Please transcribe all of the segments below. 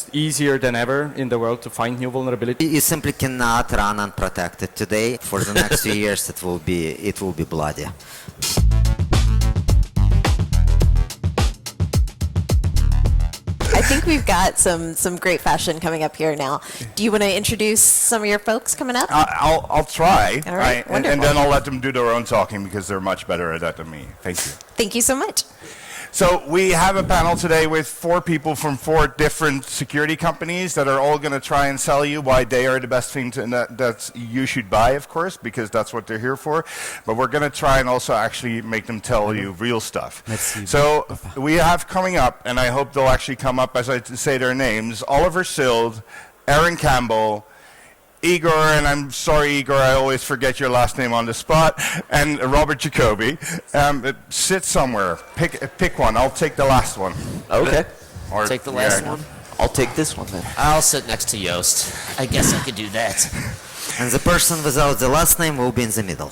it's easier than ever in the world to find new vulnerabilities. You simply cannot run unprotected today. For the next 2 years, it will be bloody. I think we've got some great fashion coming up here now. Do you want to introduce some of your folks coming up? I'll try. All right, and then I'll let them do their own talking because they're much better at that than me. Thank you. Thank you so much. So we have a panel today with 4 people from 4 different security companies that are all going to try and sell you why they are the best thing that you should buy, of course, because that's what they're here for. But we're going to try and also actually make them tell you real stuff. So we have coming up, and I hope they'll actually come up as I say their names, Oliver Sild, Aaron Campbell, Igor, and I'm sorry, Igor, I always forget your last name on the spot, and Robert Jacobe. Sit somewhere. Pick one. I'll take the last one. Okay. Or take the last one. I'll take this one then. I'll sit next to Joost. I guess I could do that. And the person without the last name will be in the middle.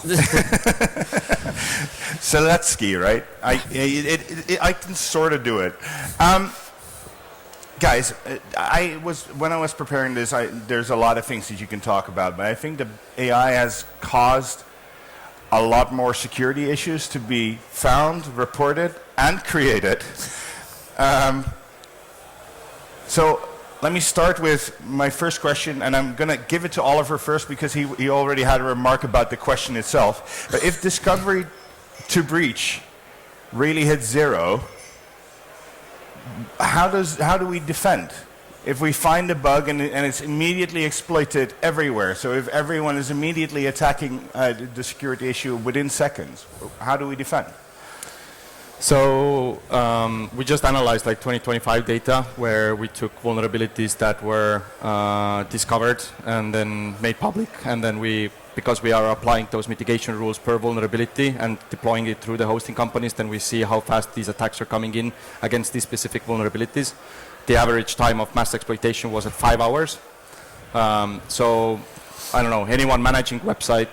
Seletskiy, right? I can sort of do it. Guys, when I was preparing this, there's a lot of things that you can talk about, but I think the AI has caused a lot more security issues to be found, reported, and created. So let me start with my first question, and I'm going to give it to Oliver first because he already had a remark about the question itself. But if discovery to breach really hits 0, how do we defend? If we find a bug and it's immediately exploited everywhere, so if everyone is immediately attacking the security issue within seconds, how do we defend? So we just analyzed like 2025 data where we took vulnerabilities that were discovered and then made public, and then because we are applying those mitigation rules per vulnerability and deploying it through the hosting companies, then we see how fast these attacks are coming in against these specific vulnerabilities. The average time of mass exploitation was at 5 hours. So I don't know, anyone managing website,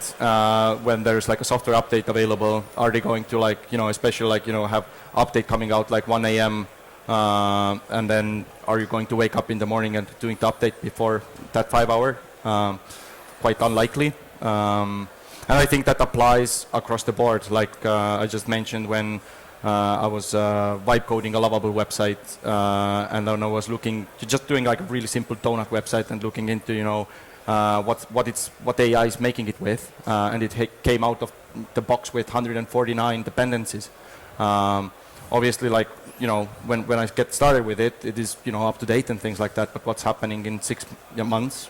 when there's like a software update available, are they going to especially have update coming out like 1 a.m. And then are you going to wake up in the morning and doing the update before that 5 hour? Quite unlikely. And I think that applies across the board. Like I just mentioned when I was vibe coding a lovable website, and then I was just doing like a really simple donut website and looking into what AI is making it with, and it came out of the box with 149 dependencies. Obviously, when I get started with it, it is up to date and things like that. But what's happening in 6 months?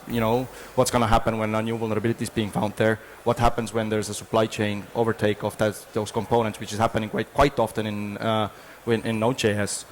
What's going to happen when a new vulnerability is being found there? What happens when there's a supply chain overtake of those components, which is happening quite often in Node.js.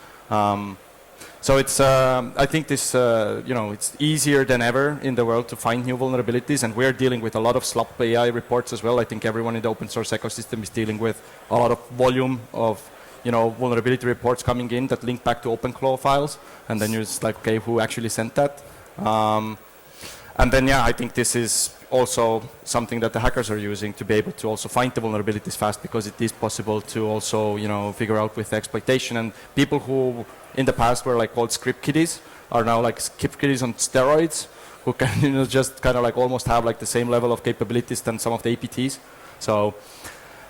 So it's I think this it's easier than ever in the world to find new vulnerabilities, and we're dealing with a lot of slop AI reports as well. I think everyone in the open source ecosystem is dealing with a lot of volume of vulnerability reports coming in that link back to OpenClaw files, and then you're just like, okay, who actually sent that? And then I think this is also something that the hackers are using to be able to also find the vulnerabilities fast, because it is possible to also figure out with exploitation. And people who in the past were like called script kiddies are now like script kiddies on steroids, who can just kind of like almost have like the same level of capabilities than some of the APTs. So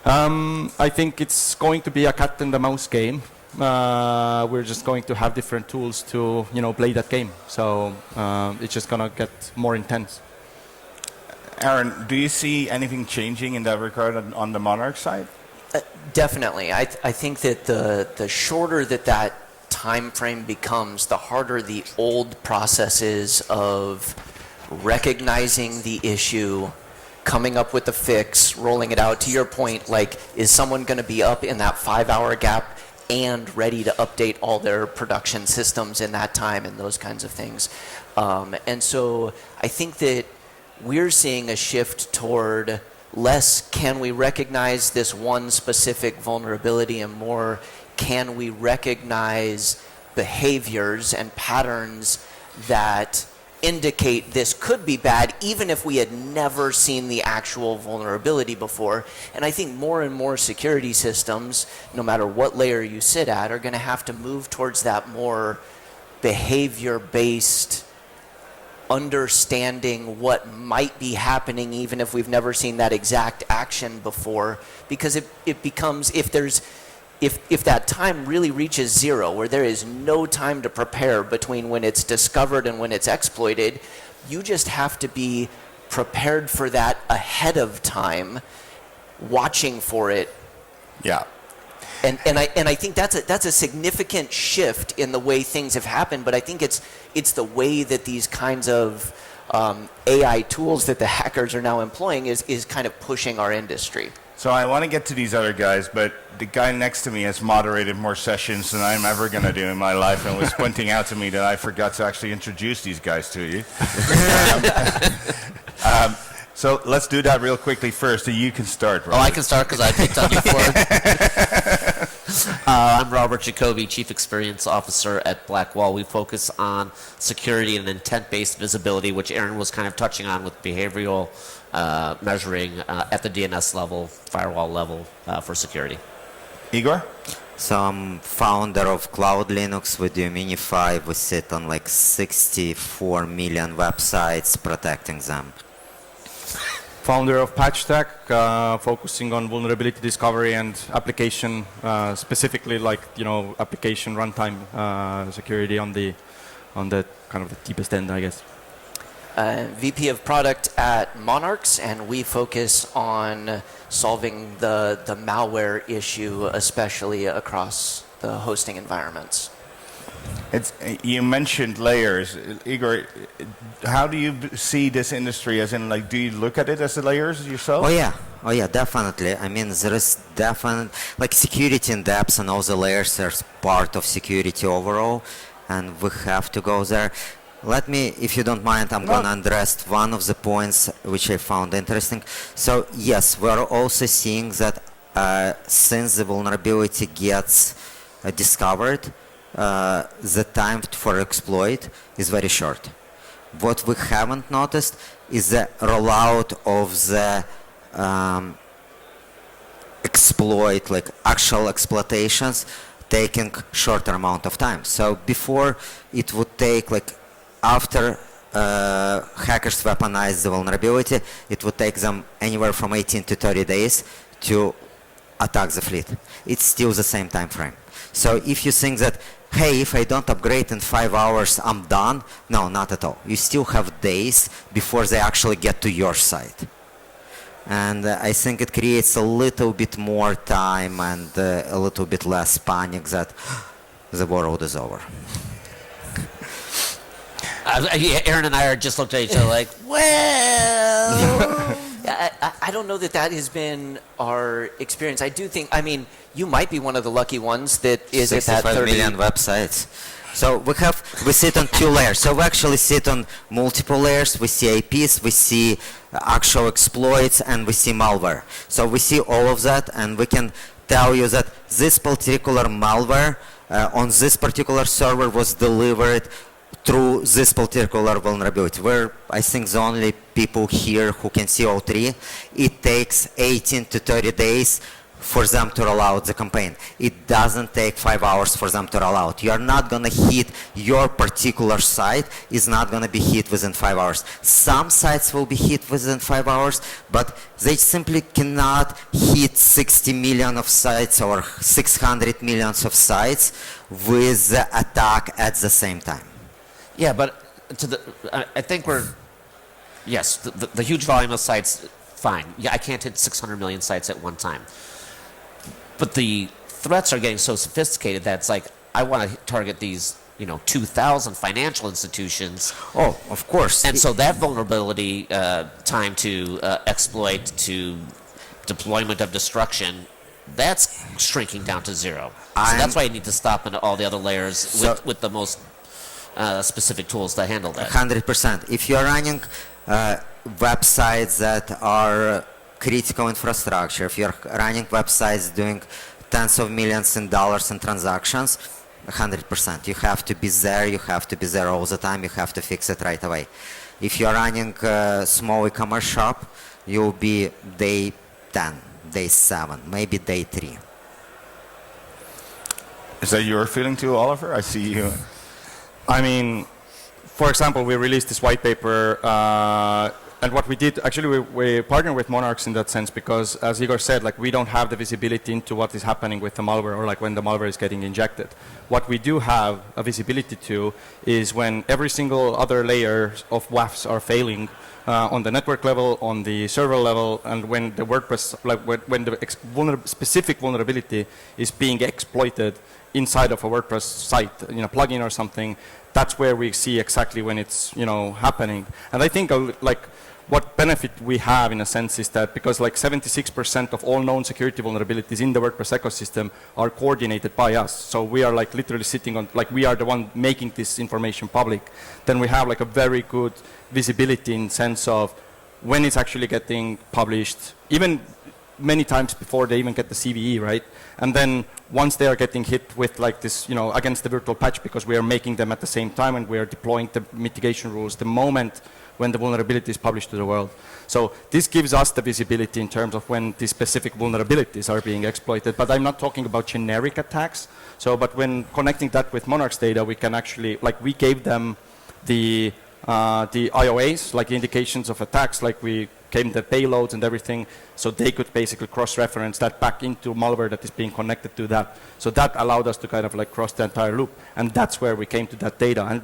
I think it's going to be a cat and the mouse game. We're just going to have different tools to play that game. So it's just going to get more intense. Aaron, do you see anything changing in that regard on the Monarch side? Definitely. I think that the shorter that time frame becomes, the harder the old process is of recognizing the issue, coming up with the fix, rolling it out. To your point, like, is someone going to be up in that 5-hour gap and ready to update all their production systems in that time and those kinds of things? And so I think that we're seeing a shift toward less can we recognize this one specific vulnerability and more can we recognize behaviors and patterns that indicate this could be bad even if we had never seen the actual vulnerability before. And I think more and more security systems, no matter what layer you sit at, are going to have to move towards that more behavior-based understanding what might be happening even if we've never seen that exact action before, because it becomes, if that time really reaches zero, where there is no time to prepare between when it's discovered and when it's exploited, you just have to be prepared for that ahead of time, watching for it. Yeah. And I think that's a significant shift in the way things have happened, but I think it's the way that these kinds of AI tools that the hackers are now employing is kind of pushing our industry. So I want to get to these other guys, but the guy next to me has moderated more sessions than I'm ever going to do in my life, and was pointing out to me that I forgot to actually introduce these guys to you. So let's do that real quickly first. You can start, Robert. Oh, I can start because I picked on you for it. I'm Robert Jacobe, Chief Experience Officer at Blackwall. We focus on security and intent-based visibility, which Aaron was kind of touching on with behavioral measuring at the DNS level, firewall level for security. Igor? So I'm founder of CloudLinux. We do Unify. We sit on like 64 million websites, protecting them. Founder of Patchstack, focusing on vulnerability discovery and application, specifically like application runtime security on the kind of the deepest end, I guess. VP of product at Monarx, and we focus on solving the malware issue, especially across the hosting environments. You mentioned layers. Igor, how do you see this industry? As in, like, do you look at it as the layers yourself? Oh yeah, definitely. I mean, there is definite, like, security in depth and all the layers are part of security overall, and we have to go there. Let me, if you don't mind, I'm going to address one of the points which I found interesting. So yes, we're also seeing that since the vulnerability gets discovered, the time for exploit is very short. What we haven't noticed is the rollout of the exploit, like actual exploitations, taking shorter amount of time. So before it would take, like, after hackers weaponize the vulnerability, it would take them anywhere from 18 to 30 days to attack the fleet. It's still the same time frame. So if you think that, hey, if I don't upgrade in 5 hours, I'm done, no, not at all. You still have days before they actually get to your site. And I think it creates a little bit more time and a little bit less panic that the world is over. Aaron and I are just looked at each other like, well. I don't know that has been our experience. I do think, I mean, you might be one of the lucky ones that is at that 65 million websites. So we sit on 2 layers. So we actually sit on multiple layers. We see IPs, we see actual exploits, and we see malware. So we see all of that, and we can tell you that this particular malware on this particular server was delivered through this particular vulnerability. We're, I think, the only people here who can see all 3. It takes 18 to 30 days for them to roll out the campaign. It doesn't take 5 hours for them to roll out. You are not going to hit your particular site, is not going to be hit within 5 hours. Some sites will be hit within 5 hours, but they simply cannot hit 60 million of sites or 600 millions of sites with the attack at the same time. Yeah, but I think yes, the huge volume of sites, fine. Yeah, I can't hit 600 million sites at one time. But the threats are getting so sophisticated that it's like, I want to target these, 2,000 financial institutions. Oh, of course. And so that vulnerability time to exploit, to deployment of destruction, that's shrinking down to 0. So that's why you need to stop in all the other layers with the most specific tools to handle that. 100%. If you're running websites that are critical infrastructure, if you're running websites doing tens of millions in dollars in transactions, 100%. You have to be there. You have to be there all the time. You have to fix it right away. If you're running a small e-commerce shop, you'll be day 10, day 7, maybe day 3. Is that your feeling too, Oliver? I see you. I mean, for example, we released this white paper, and what we did, actually, we partnered with Monarx in that sense because, as Igor said, like we don't have the visibility into what is happening with the malware or like when the malware is getting injected. What we do have a visibility to is when every single other layer of WAFs are failing on the network level, on the server level, and when the WordPress, like when the specific vulnerability is being exploited inside of a WordPress site, plugin or something. That's where we see exactly when it's happening. And I think like what benefit we have in a sense is that because like 76% of all known security vulnerabilities in the WordPress ecosystem are coordinated by us. So we are like literally sitting on, like we are the one making this information public. Then we have like a very good visibility in sense of when it's actually getting published, even many times before they even get the CVE, right? And then once they are getting hit with like this, against the virtual patch, because we are making them at the same time and we are deploying the mitigation rules the moment when the vulnerability is published to the world. So this gives us the visibility in terms of when these specific vulnerabilities are being exploited. But I'm not talking about generic attacks. So, but when connecting that with Monarx data, we can actually, like we gave them the IOAs, like indications of attacks, like we gave the payloads and everything, so they could basically cross-reference that back into malware that is being connected to that. So that allowed us to kind of like cross the entire loop, and that's where we came to that data. And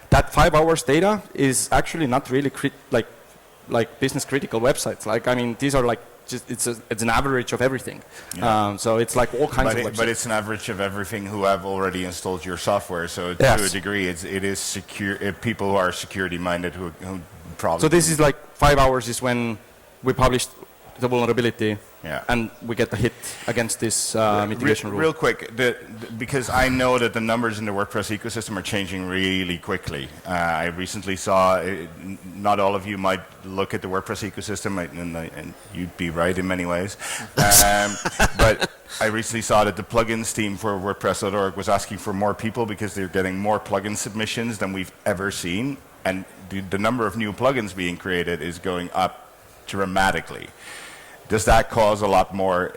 that 5 hours data is actually not really like business critical websites. Like, I mean, these are like just it's an average of everything. Yeah. So it's like all kinds of websites. But it's an average of everything who have already installed your software. So yes. To a degree, it is secure. People who are security minded who probably. So this is like 5 hours is when we published the vulnerability, and we get the hit against this mitigation rule. Real quick, because I know that the numbers in the WordPress ecosystem are changing really quickly. I recently saw, not all of you might look at the WordPress ecosystem, and you'd be right in many ways, but I recently saw that the plugins team for WordPress.org was asking for more people because they're getting more plugin submissions than we've ever seen, and the number of new plugins being created is going up dramatically. Does that cause a lot more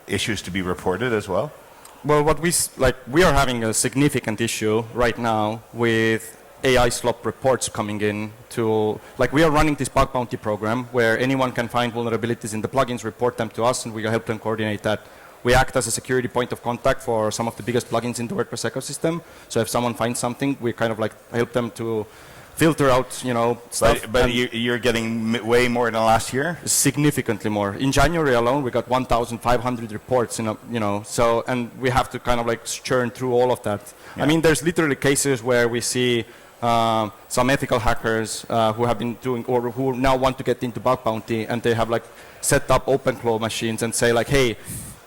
issues to be reported as well? Well, we are having a significant issue right now with AI slop reports coming in to, like we are running this bug bounty program where anyone can find vulnerabilities in the plugins, report them to us, and we help them coordinate that. We act as a security point of contact for some of the biggest plugins in the WordPress ecosystem. So if someone finds something, we kind of like help them to filter out, stuff. But you're getting way more than last year? Significantly more. In January alone, we got 1,500 reports, so, and we have to kind of like churn through all of that. Yeah. I mean, there's literally cases where we see some ethical hackers who have been doing, or who now want to get into bug bounty, and they have like set up OpenClaw machines and say like, hey,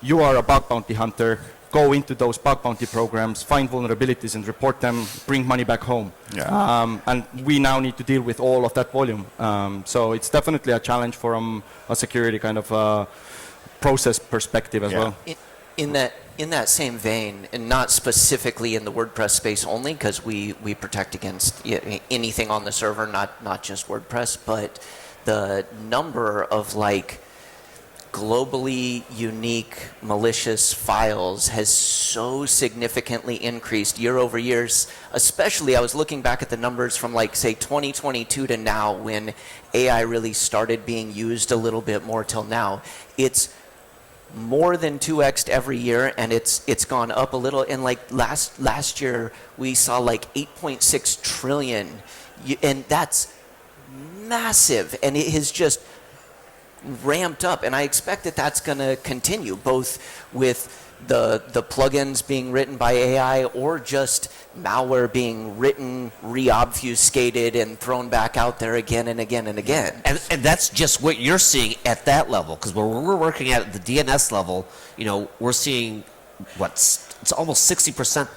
you are a bug bounty hunter, go into those bug bounty programs, find vulnerabilities and report them, bring money back home. Yeah. And we now need to deal with all of that volume. So it's definitely a challenge from a security kind of process perspective as well. In that same vein, and not specifically in the WordPress space only, because we protect against anything on the server, not just WordPress, but the number of like globally unique malicious files has so significantly increased year over year. Especially, I was looking back at the numbers from like say 2022 to now, when AI really started being used a little bit more till now. It's more than 2x'd every year, and it's gone up a little. And like last year, we saw like 8.6 trillion, and that's massive, and it has just ramped up, and I expect that that's going to continue, both with the plugins being written by AI or just malware being written, re-obfuscated, and thrown back out there again and again and again. And that's just what you're seeing at that level, because when we're working at the DNS level, we're seeing it's almost 60%.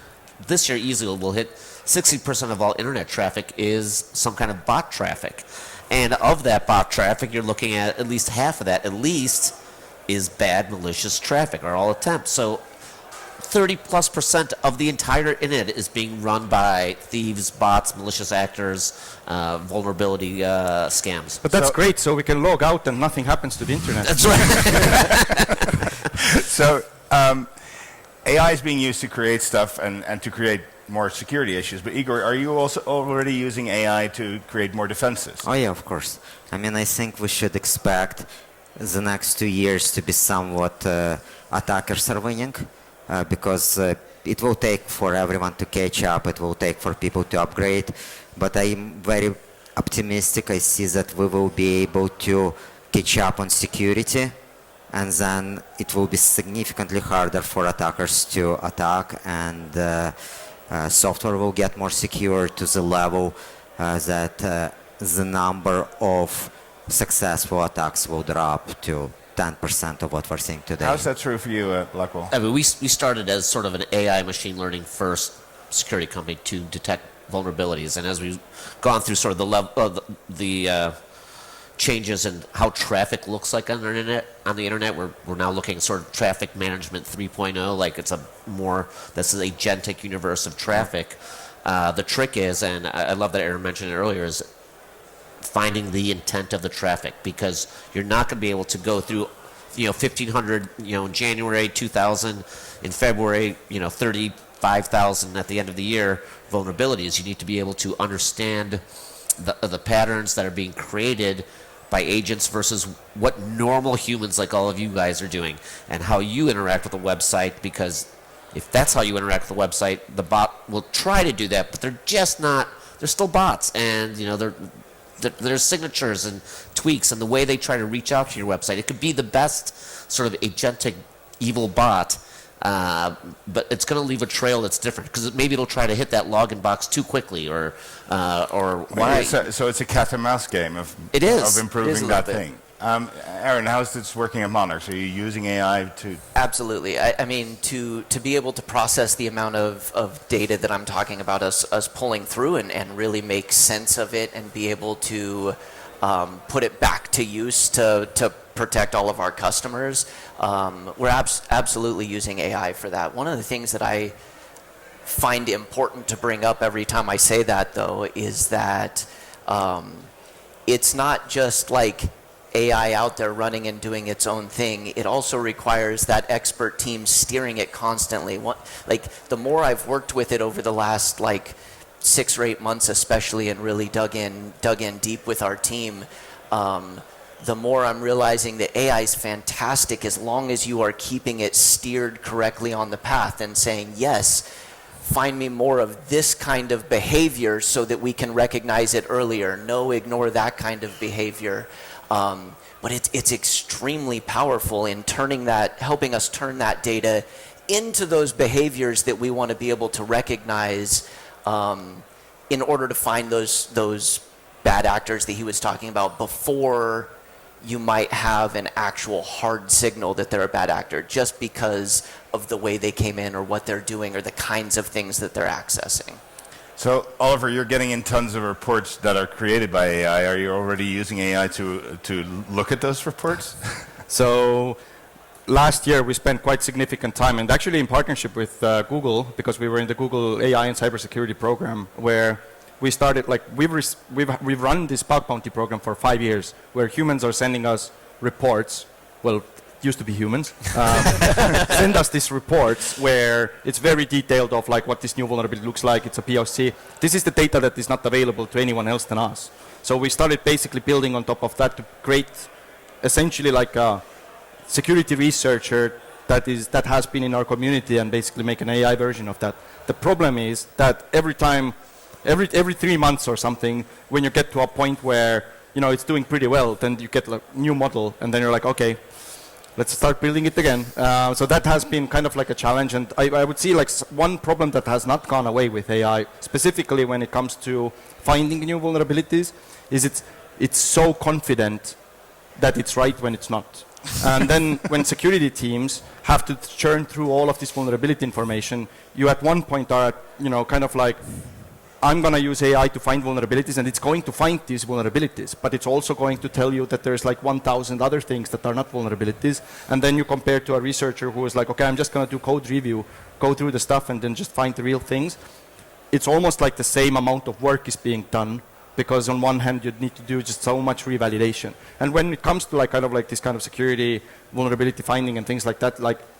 This year easily will hit 60% of all internet traffic is some kind of bot traffic. And of that bot traffic, you're looking at least half of that, at least, is bad malicious traffic, or all attempts. So 30+% of the entire internet is being run by thieves, bots, malicious actors, vulnerability scams. But that's great, so we can log out and nothing happens to the internet. That's right. So AI is being used to create stuff and to create more security issues. But Igor, are you also already using AI to create more defenses? Oh yeah, of course. I mean, I think we should expect the next 2 years to be somewhat attackers are winning, because it will take for everyone to catch up, it will take for people to upgrade, but I'm very optimistic. I see that we will be able to catch up on security, and then it will be significantly harder for attackers to attack, and software will get more secure to the level that the number of successful attacks will drop to 10% of what we're seeing today. How's that true for you at Blackwall? I mean, we started as sort of an AI machine learning first security company to detect vulnerabilities, and as we've gone through sort of the changes in how traffic looks like on the internet, we're now looking at sort of traffic management 3.0, like it's this is a agentic universe of traffic. The trick is, and I love that Aaron mentioned it earlier, is finding the intent of the traffic, because you're not going to be able to go through 1,500 in January, 2,000 in February, 35,000 at the end of the year vulnerabilities. You need to be able to understand the patterns that are being created by agents versus what normal humans like all of you guys are doing, and how you interact with the website, because if that's how you interact with the website, the bot will try to do that, but they're just not, they're still bots, and there's signatures and tweaks and the way they try to reach out to your website. It could be the best sort of agentic evil bot, but it's going to leave a trail that's different, because maybe it'll try to hit that login box too quickly, or why. So it's a cat and mouse game of improving that thing. Aaron, how's this working at Monarch? Are you using AI to... Absolutely. I mean, to be able to process the amount of data that I'm talking about us pulling through and really make sense of it and be able to put it back to use to protect all of our customers, we're absolutely using AI for that. One of the things that I find important to bring up every time I say that, though, is that it's not just like AI out there running and doing its own thing. It also requires that expert team steering it constantly. The more I've worked with it over the last 6 or 8 months especially, and really dug in deep with our team, the more I'm realizing that AI is fantastic as long as you are keeping it steered correctly on the path and saying, yes, find me more of this kind of behavior so that we can recognize it earlier. No, ignore that kind of behavior. But it's extremely powerful in helping us turn that data into those behaviors that we want to be able to recognize in order to find those bad actors that he was talking about before you might have an actual hard signal that they're a bad actor, just because of the way they came in or what they're doing or the kinds of things that they're accessing. So, Oliver, you're getting in tons of reports that are created by AI. Are you already using AI to look at those reports? So, last year we spent quite significant time, and actually in partnership with Google, because we were in the Google AI and cybersecurity program, where we started, we've run this bug bounty program for 5 years, where humans are sending us reports. Well, used to be humans, send us these reports where it's very detailed of what this new vulnerability looks like. It's a POC. This is the data that is not available to anyone else than us. So we started basically building on top of that to create essentially a security researcher that has been in our community, and basically make an AI version of that. The problem is that every 3 months or something, when you get to a point where it's doing pretty well, then you get a new model, and then you're like, okay, let's start building it again. So that has been kind of a challenge, and I would see one problem that has not gone away with AI, specifically when it comes to finding new vulnerabilities, is it's so confident that it's right when it's not. And then when security teams have to churn through all of this vulnerability information, you at one point are I'm going to use AI to find vulnerabilities, and it's going to find these vulnerabilities, but it's also going to tell you that there's 1,000 other things that are not vulnerabilities, and then you compare to a researcher who is okay, I'm just going to do code review, go through the stuff, and then just find the real things. It's almost the same amount of work is being done, because on one hand you need to do just so much revalidation. And when it comes to this kind of security, vulnerability finding and things like that,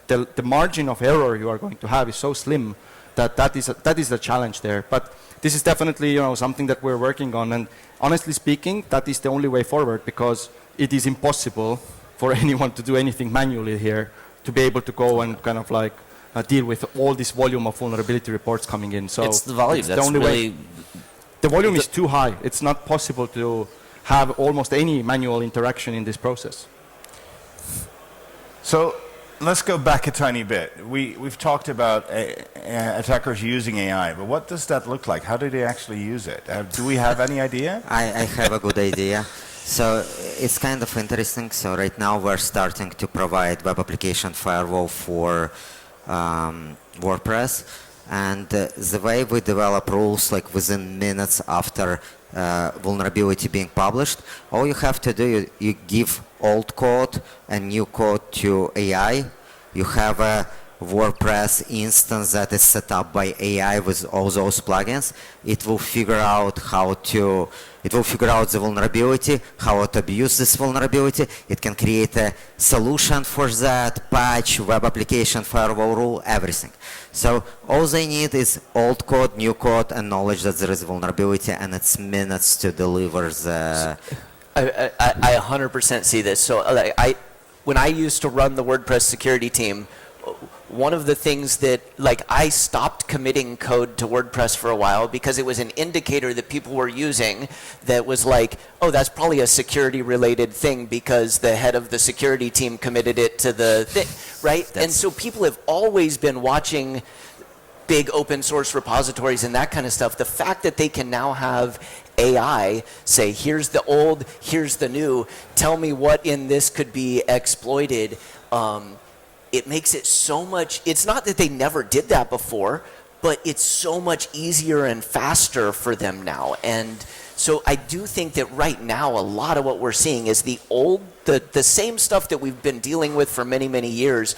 the margin of error you are going to have is so slim that is the challenge there. But this is definitely something that we're working on, and honestly speaking, that is the only way forward, because it is impossible for anyone to do anything manually here to be able to go and kind of like deal with all this volume of vulnerability reports coming in. So it's the volume. it's That's the only really way. The volume is too high. It's not possible to have almost any manual interaction in this process. So let's go back a tiny bit. We've talked about attackers using AI, but what does that look like? How do they actually use it? Do we have any idea? I have a good idea. So it's kind of interesting. So right now we're starting to provide web application firewall for WordPress. And the way we develop rules, like within minutes after vulnerability being published, all you have to do, you give old code and new code to AI. You have a WordPress instance that is set up by AI with all those plugins. It will figure out the vulnerability, how to abuse this vulnerability. It can create a solution for that, patch, web application, firewall rule, everything. So all they need is old code, new code, and knowledge that there is vulnerability, and it's minutes to deliver the... I 100% see this. So when I used to run the WordPress security team, one of the things that, I stopped committing code to WordPress for a while because it was an indicator that people were using that was like, oh, that's probably a security-related thing because the head of the security team committed it to the thing, right? And so people have always been watching big open source repositories and that kind of stuff. The fact that they can now have AI say, here's the old, here's the new, tell me what in this could be exploited, it makes it so much, it's not that they never did that before, but it's so much easier and faster for them now. And so I do think that right now a lot of what we're seeing is the same stuff that we've been dealing with for many, many years,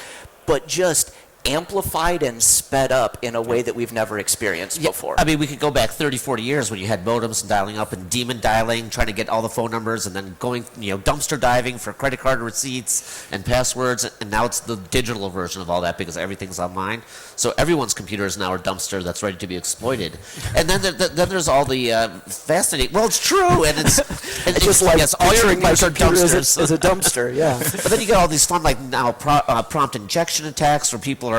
but just amplified and sped up in a way that we've never experienced before. I mean, we could go back 30, 40 years when you had modems and dialing up and demon dialing, trying to get all the phone numbers, and then going, dumpster diving for credit card receipts and passwords, and now it's the digital version of all that because everything's online. So everyone's computer is now a dumpster that's ready to be exploited. And then there's all the fascinating, well, it's true, and it's just like yes, all your computers are dumpsters. as a dumpster, yeah. But then you get all these fun, like now prompt injection attacks where people are,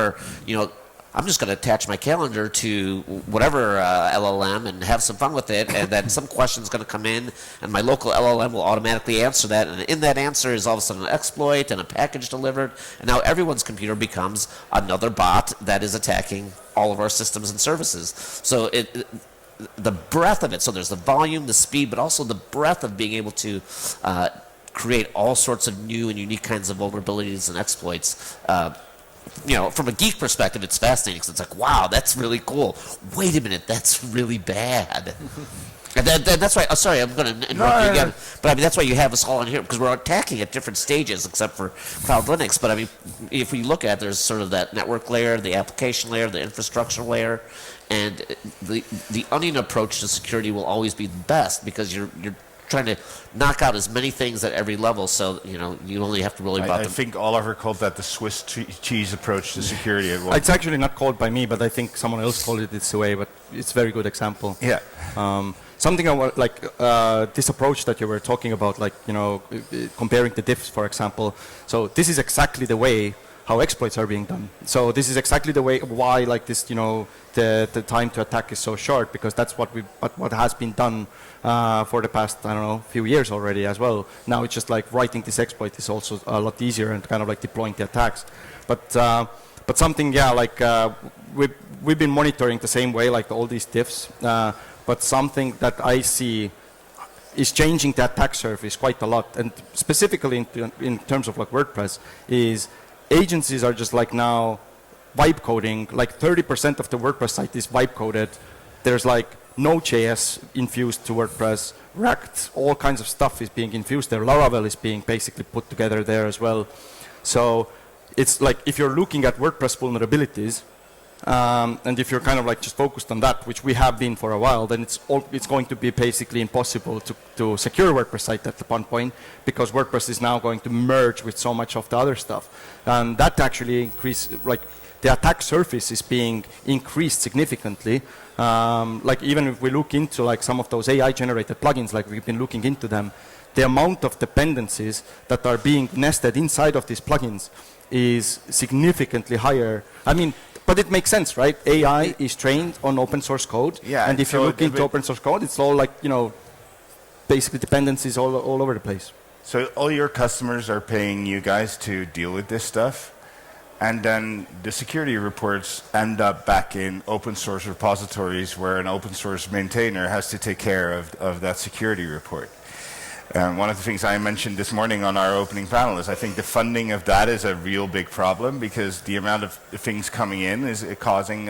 I'm just going to attach my calendar to whatever LLM and have some fun with it, and then some question's going to come in, and my local LLM will automatically answer that, and in that answer is all of a sudden an exploit and a package delivered, and now everyone's computer becomes another bot that is attacking all of our systems and services. So the breadth of it, so there's the volume, the speed, but also the breadth of being able to create all sorts of new and unique kinds of vulnerabilities and exploits. From a geek perspective, it's fascinating because it's like, wow, that's really cool. Wait a minute, that's really bad. And that's why, sorry, I'm going to interrupt you again. But I mean, that's why you have us all in here, because we're attacking at different stages, except for CloudLinux. But I mean, if we look at it, there's sort of that network layer, the application layer, the infrastructure layer, and the onion approach to security will always be the best because you're trying to knock out as many things at every level, so you only have to really. I think Oliver called that the Swiss cheese approach to security. It's actually not called by me, but I think someone else called it this way. But it's a very good example. Yeah. Something like this approach that you were talking about, comparing the diffs, for example. So this is exactly the way how exploits are being done. So this is exactly the way why the time to attack is so short, because that's what has been done for the past few years already as well. Now it's just like writing this exploit is also a lot easier and kind of like deploying the attacks. But something we've been monitoring the same way, like all these diffs. But something that I see is changing the attack surface quite a lot, and specifically in terms of like WordPress, is agencies are just like now vibe coding. Like 30% of the WordPress site is vibe coded. There's like Node.js infused to WordPress, React, all kinds of stuff is being infused there. Laravel is being basically put together there as well. So it's like if you're looking at WordPress vulnerabilities, and if you're kind of like just focused on that, which we have been for a while, then it's going to be basically impossible to secure a WordPress site at one point, because WordPress is now going to merge with so much of the other stuff. And that actually the attack surface is being increased significantly. Like even if we look into like some of those AI-generated plugins, like we've been looking into them, the amount of dependencies that are being nested inside of these plugins is significantly higher. I mean, but it makes sense, right? AI is trained on open source code, and if you look into open source code, it's all like, basically dependencies all over the place. So all your customers are paying you guys to deal with this stuff, and then the security reports end up back in open source repositories where an open source maintainer has to take care of that security report. One of the things I mentioned this morning on our opening panel is I think the funding of that is a real big problem, because the amount of things coming in is causing,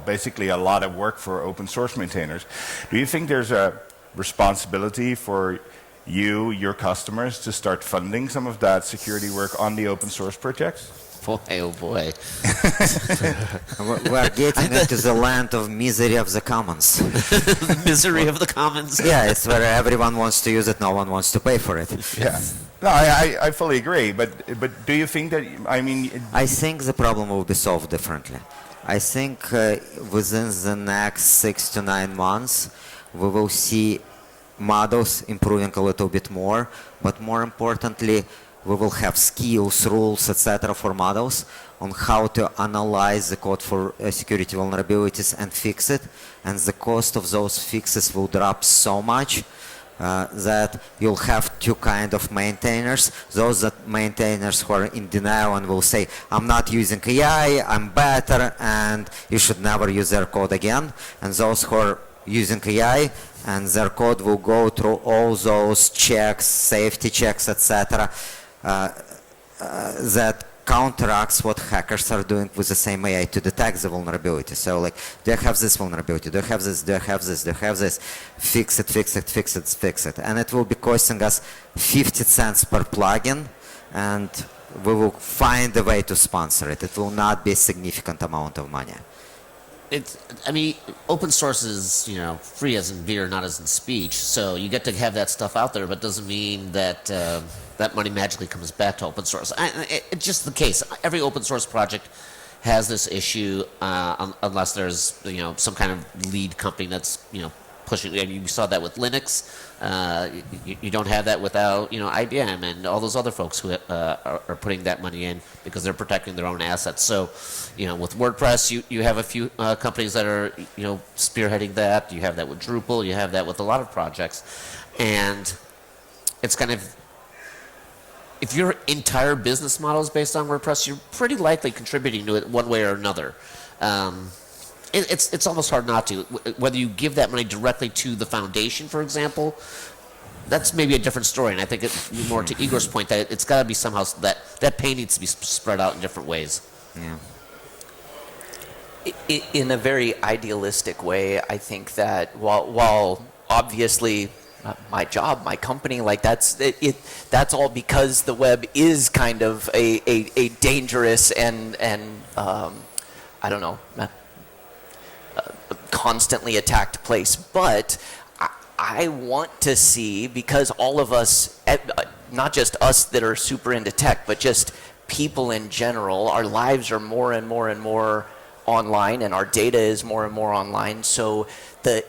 basically a lot of work for open source maintainers. Do you think there's a responsibility for you, your customers, to start funding some of that security work on the open source projects? Boy, oh boy. We're getting into the land of misery of the commons. The misery of the commons. Yeah, it's where everyone wants to use it, no one wants to pay for it. Yeah. No, I fully agree. But do you think that, I think the problem will be solved differently. I think within the next 6 to 9 months, we will see models improving a little bit more, but more importantly, we will have skills, rules, etc. for models on how to analyze the code for security vulnerabilities and fix it. And the cost of those fixes will drop so much that you'll have two kind of maintainers. Those maintainers who are in denial and will say, I'm not using AI, I'm better, and you should never use their code again. And those who are using AI, and their code will go through all those checks, safety checks, etc. That counteracts what hackers are doing with the same AI to detect the vulnerability. So like, do I have this vulnerability? Do I have this? Do I have this? Do I have this? Fix it, fix it, fix it, fix it. And it will be costing us 50 cents per plugin, and we will find a way to sponsor it. It will not be a significant amount of money. Open source is, free as in beer, not as in speech. So you get to have that stuff out there, but doesn't mean that that money magically comes back to open source. It's just the case. Every open source project has this issue, unless there's, some kind of lead company that's, pushing. You saw that with Linux. You don't have that without, IBM and all those other folks who are putting that money in because they're protecting their own assets. So, with WordPress, you have a few companies that are, spearheading that. You have that with Drupal. You have that with a lot of projects. And it's kind of, if your entire business model is based on WordPress, you're pretty likely contributing to it one way or another. It's almost hard not to. Whether you give that money directly to the foundation, for example, that's maybe a different story. And I think more to Igor's point that it's got to be somehow that pay needs to be spread out in different ways. Yeah. In a very idealistic way, I think that while obviously my job, my company, like that's all because the web is kind of a dangerous and I don't know, constantly attacked place. But I want to see, because all of us, not just us that are super into tech, but just people in general, our lives are more and more and more online, and our data is more and more online. So the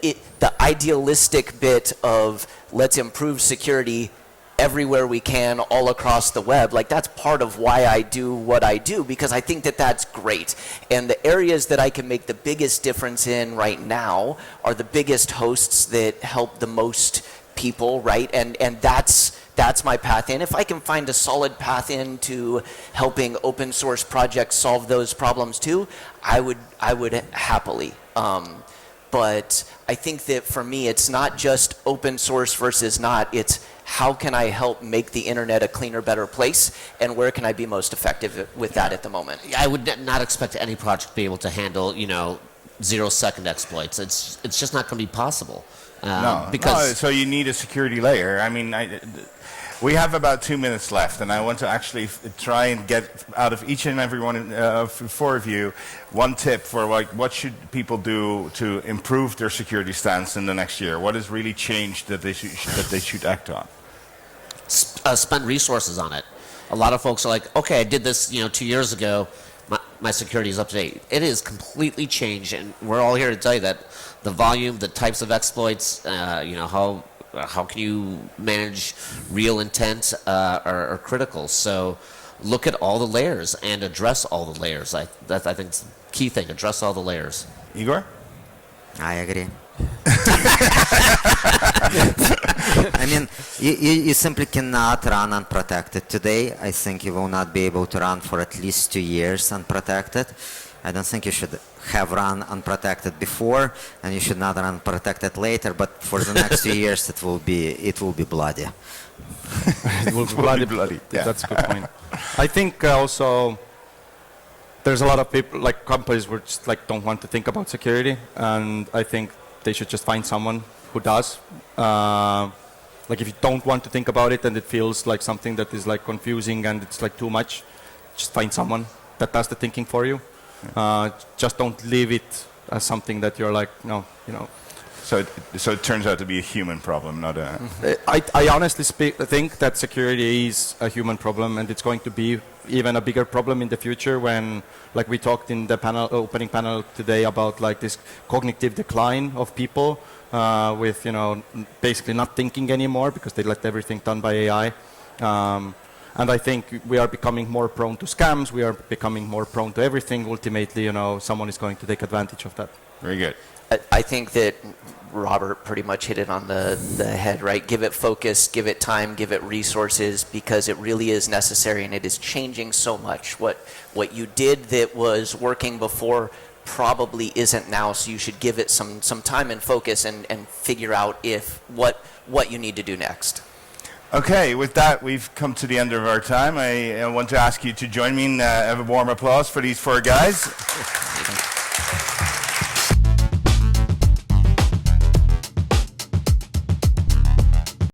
idealistic bit of let's improve security everywhere we can all across the web, like that's part of why I do what I do, because I think that that's great. And the areas that I can make the biggest difference in right now are the biggest hosts that help the most people, right? And that's my path in. If I can find a solid path into helping open source projects solve those problems too, I would happily. But I think that for me, it's not just open source versus not. It's how can I help make the internet a cleaner, better place, and where can I be most effective with that at the moment? I would not expect any project to be able to handle, 0-second exploits. It's just not going to be possible. So you need a security layer. I mean, we have about 2 minutes left, and I want to actually try and get out of each and every one of four of you one tip for what should people do to improve their security stance in the next year. What has really changed that they should act on? Spend resources on it. A lot of folks are like, okay, I did this 2 years ago. my security is up to date. It is completely changed, and we're all here to tell you that the volume, the types of exploits, how can you manage real intent are critical. So look at all the layers and address all the layers. I think it's the key thing, address all the layers. Igor? I agree. I mean, you simply cannot run unprotected today. I think you will not be able to run for at least 2 years unprotected. I don't think you should have run unprotected before, and you should not run unprotected later. But for the next 2 years, it will be bloody. It will be bloody. Yeah. That's a good point. I think also there's a lot of people, like companies, who just like don't want to think about security, and I think they should just find someone who does. Like if you don't want to think about it and it feels like something that is like confusing and it's like too much, just find someone that does the thinking for you. Just don't leave it as something that you're like, no, you know. So it turns out to be a human problem, not a... I honestly think that security is a human problem, and it's going to be even a bigger problem in the future when, like we talked in the opening panel today about like this cognitive decline of people with, you know, basically not thinking anymore because they let everything done by AI. And I think we are becoming more prone to scams. We are becoming more prone to everything. Ultimately, you know, someone is going to take advantage of that. Very good. I think that Robert pretty much hit it on the head, right? Give it focus, give it time, give it resources, because it really is necessary, and it is changing so much. What you did that was working before probably isn't now, so you should give it some time and focus and figure out what you need to do next. Okay, with that, we've come to the end of our time. I want to ask you to join me in a warm applause for these 4 guys.